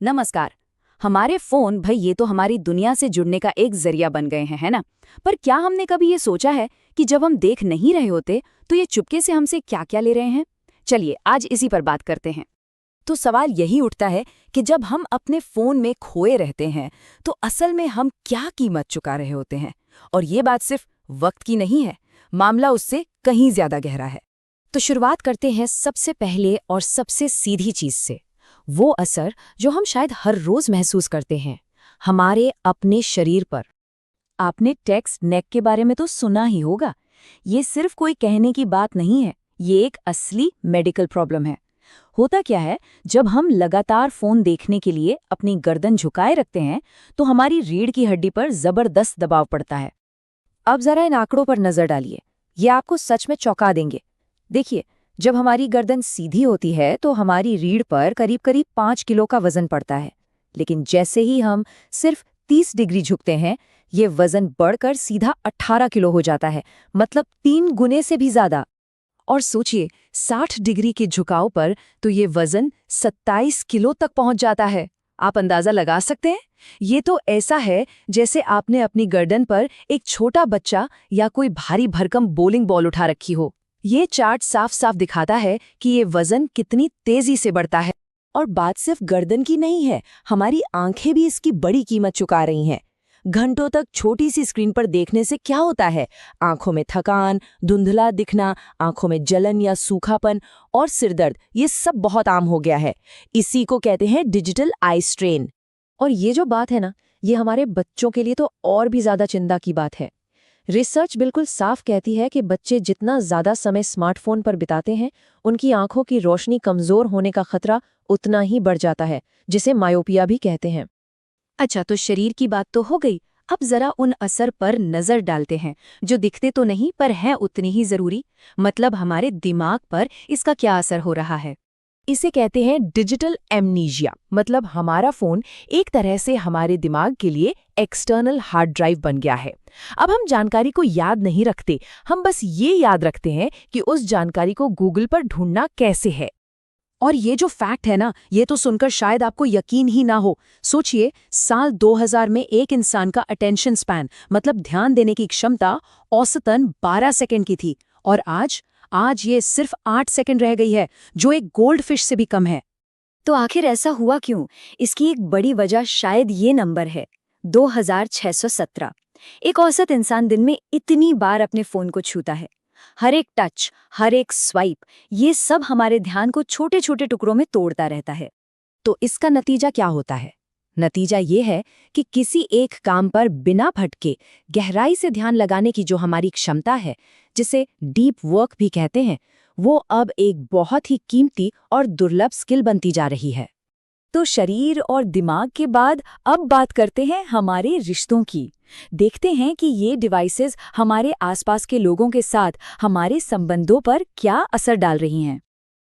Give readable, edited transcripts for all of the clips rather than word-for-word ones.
नमस्कार। हमारे फोन भाई ये तो हमारी दुनिया से जुड़ने का एक जरिया बन गए हैं, है ना? पर क्या हमने कभी ये सोचा है कि जब हम देख नहीं रहे होते तो ये चुपके से हमसे क्या क्या ले रहे हैं? चलिए आज इसी पर बात करते हैं। तो सवाल यही उठता है कि जब हम अपने फोन में खोए रहते हैं तो असल में हम क्या कीमत चुका रहे होते हैं? और ये बात सिर्फ वक्त की नहीं है, मामला उससे कहीं ज्यादा गहरा है। तो शुरुआत करते हैं सबसे पहले और सबसे सीधी चीज से, वो असर जो हम शायद हर रोज महसूस करते हैं, हमारे अपने शरीर पर। आपने टेक्स्ट नेक के बारे में तो सुना ही होगा। ये सिर्फ कोई कहने की बात नहीं है, ये एक असली मेडिकल प्रॉब्लम है। होता क्या है, जब हम लगातार फोन देखने के लिए अपनी गर्दन झुकाए रखते हैं तो हमारी रीढ़ की हड्डी पर जबरदस्त दबाव पड़ता है। अब जरा इन आंकड़ों पर नजर डालिए, ये आपको सच में चौंका देंगे। देखिए, जब हमारी गर्दन सीधी होती है तो हमारी रीढ़ पर करीब करीब 5 किलो का वजन पड़ता है। लेकिन जैसे ही हम सिर्फ 30 डिग्री झुकते हैं, ये वजन बढ़कर सीधा 18 किलो हो जाता है, मतलब 3 गुने से भी ज्यादा। और सोचिए, 60 डिग्री के झुकाव पर तो ये वजन 27 किलो तक पहुंच जाता है। आप अंदाजा लगा सकते हैं? ये तो ऐसा है जैसे आपने अपनी गर्दन पर एक छोटा बच्चा या कोई भारी भरकम बोलिंग बॉल उठा रखी हो। ये चार्ट साफ साफ दिखाता है कि ये वजन कितनी तेजी से बढ़ता है। और बात सिर्फ गर्दन की नहीं है, हमारी आंखें भी इसकी बड़ी कीमत चुका रही हैं। घंटों तक छोटी सी स्क्रीन पर देखने से क्या होता है? आंखों में थकान, धुंधला दिखना, आंखों में जलन या सूखापन और सिरदर्द, ये सब बहुत आम हो गया है। इसी को कहते हैं डिजिटल आई स्ट्रेन। और ये जो बात है ना, ये हमारे बच्चों के लिए तो और भी ज्यादा चिंता की बात है। रिसर्च बिल्कुल साफ कहती है कि बच्चे जितना ज्यादा समय स्मार्टफोन पर बिताते हैं, उनकी आंखों की रोशनी कमजोर होने का खतरा उतना ही बढ़ जाता है, जिसे मायोपिया भी कहते हैं। अच्छा, तो शरीर की बात तो हो गई। अब जरा उन असर पर नजर डालते हैं जो दिखते तो नहीं पर हैं उतनी ही जरूरी। मतलब हमारे दिमाग पर इसका क्या असर हो रहा है। इसे कहते हैं डिजिटल एमनीशिया। मतलब हमारा फोन एक तरह से हमारे दिमाग के लिए एक्सटर्नल हार्ड ड्राइव बन गया है। अब हम जानकारी को याद नहीं रखते, हम बस ये याद रखते हैं कि उस जानकारी को गूगल पर ढूंढना कैसे है। और ये जो फैक्ट है ना, ये तो सुनकर शायद आपको यकीन ही ना हो। सोचिए, साल 2000 में एक इंसान का अटेंशन स्पैन, मतलब ध्यान देने की क्षमता, औसतन 12 सेकंड की थी। और आज ये सिर्फ 8 सेकंड रह गई है, जो एक गोल्ड फिश से भी कम है। तो आखिर ऐसा हुआ क्यों? इसकी एक बड़ी वजह शायद ये नंबर है, 2617। एक औसत इंसान दिन में इतनी बार अपने फोन को छूता है। हर एक टच, हर एक स्वाइप, ये सब हमारे ध्यान को छोटे छोटे टुकड़ों में तोड़ता रहता है। तो इसका नतीजा क्या होता है? नतीजा ये है कि किसी एक काम पर बिना भटके गहराई से ध्यान लगाने की जो हमारी क्षमता है, जिसे डीप वर्क भी कहते हैं, वो अब एक बहुत ही कीमती और दुर्लभ स्किल बनती जा रही है। तो शरीर और दिमाग के बाद अब बात करते हैं हमारे रिश्तों की। देखते हैं कि ये डिवाइसेस हमारे आसपास के लोगों के साथ हमारे संबंधों पर क्या असर डाल रही हैं।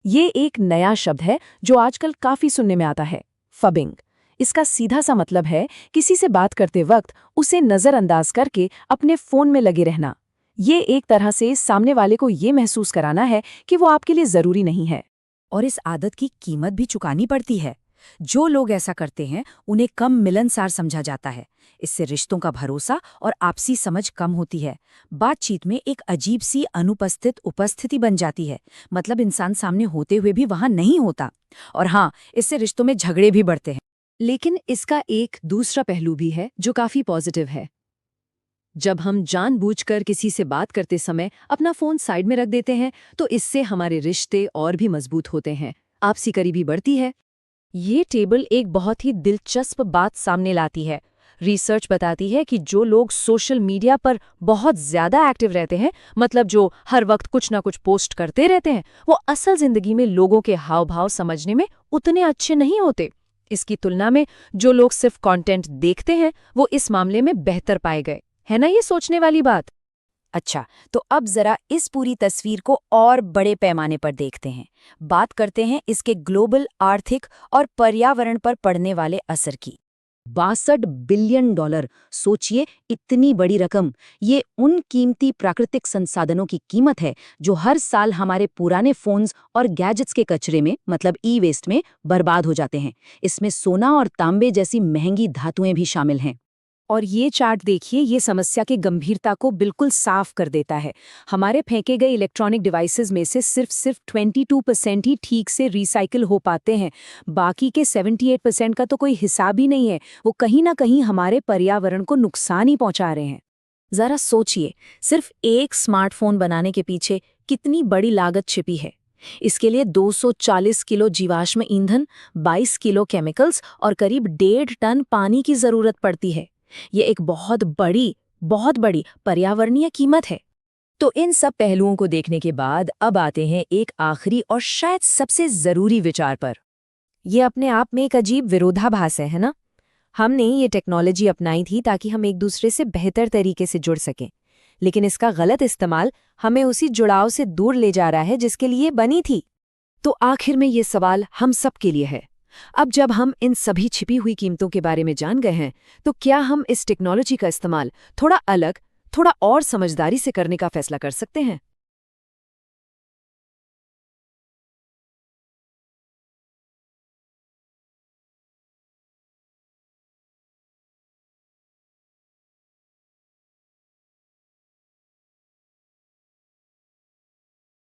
ये एक नया शब्द है जो आजकल काफी सुनने में आता है, फबिंग। इसका सीधा सा मतलब है किसी से बात करते वक्त उसे नजरअंदाज करके अपने फोन में लगे रहना। ये एक तरह से सामने वाले को ये महसूस कराना है कि वो आपके लिए जरूरी नहीं है। और इस आदत की कीमत भी चुकानी पड़ती है। जो लोग ऐसा करते हैं उन्हें कम मिलनसार समझा जाता है। इससे रिश्तों का भरोसा और आपसी समझ कम होती है। बातचीत में एक अजीब सी अनुपस्थित उपस्थिति बन जाती है। मतलब इंसान सामने होते हुए भी वहां नहीं होता। और हाँ, इससे रिश्तों में झगड़े भी बढ़ते हैं। लेकिन इसका एक दूसरा पहलू भी है जो काफी पॉजिटिव है। जब हम जानबूझकर किसी से बात करते समय अपना फोन साइड में रख देते हैं तो इससे हमारे रिश्ते और भी मजबूत होते हैं, आपसी करीबी बढ़ती है। ये टेबल एक बहुत ही दिलचस्प बात सामने लाती है। रिसर्च बताती है कि जो लोग सोशल मीडिया पर बहुत ज्यादा एक्टिव रहते हैं, मतलब जो हर वक्त कुछ ना कुछ पोस्ट करते रहते हैं, वो असल जिंदगी में लोगों के हाव भाव समझने में उतने अच्छे नहीं होते। इसकी तुलना में जो लोग सिर्फ कंटेंट देखते हैं, वो इस मामले में बेहतर पाए गए। है ना ये सोचने वाली बात? अच्छा, तो अब जरा इस पूरी तस्वीर को और बड़े पैमाने पर देखते हैं। बात करते हैं इसके ग्लोबल, आर्थिक और पर्यावरण पर पड़ने वाले असर की। $62 बिलियन। सोचिए, इतनी बड़ी रकम। ये उन कीमती प्राकृतिक संसाधनों की कीमत है जो हर साल हमारे पुराने फोन्स और गैजेट्स के कचरे में, मतलब ई वेस्ट में, बर्बाद हो जाते हैं। इसमें सोना और तांबे जैसी महंगी धातुएं भी शामिल हैं। और ये चार्ट देखिए, ये समस्या की गंभीरता को बिल्कुल साफ कर देता है। हमारे फेंके गए इलेक्ट्रॉनिक डिवाइसेस में से सिर्फ 22% ही ठीक से रिसाइकिल हो पाते हैं। बाकी के 78% का तो कोई हिसाब ही नहीं है। वो कहीं ना कहीं हमारे पर्यावरण को नुकसान ही पहुंचा रहे हैं। जरा सोचिए, सिर्फ एक स्मार्टफोन बनाने के पीछे कितनी बड़ी लागत छिपी है। इसके लिए 240 किलो जीवाश्म ईंधन, 22 किलो केमिकल्स और करीब 1.5 टन पानी की जरूरत पड़ती है। ये एक बहुत बड़ी पर्यावरणीय कीमत है। तो इन सब पहलुओं को देखने के बाद अब आते हैं एक आखिरी और शायद सबसे जरूरी विचार पर। ये अपने आप में एक अजीब विरोधाभास है ना? हमने ये टेक्नोलॉजी अपनाई थी ताकि हम एक दूसरे से बेहतर तरीके से जुड़ सकें, लेकिन इसका गलत इस्तेमाल हमें उसी जुड़ाव से दूर ले जा रहा है जिसके लिए बनी थी। तो आखिर में ये सवाल हम सब के लिए है। अब जब हम इन सभी छिपी हुई कीमतों के बारे में जान गए हैं, तो क्या हम इस टेक्नोलॉजी का इस्तेमाल थोड़ा अलग, थोड़ा और समझदारी से करने का फैसला कर सकते हैं?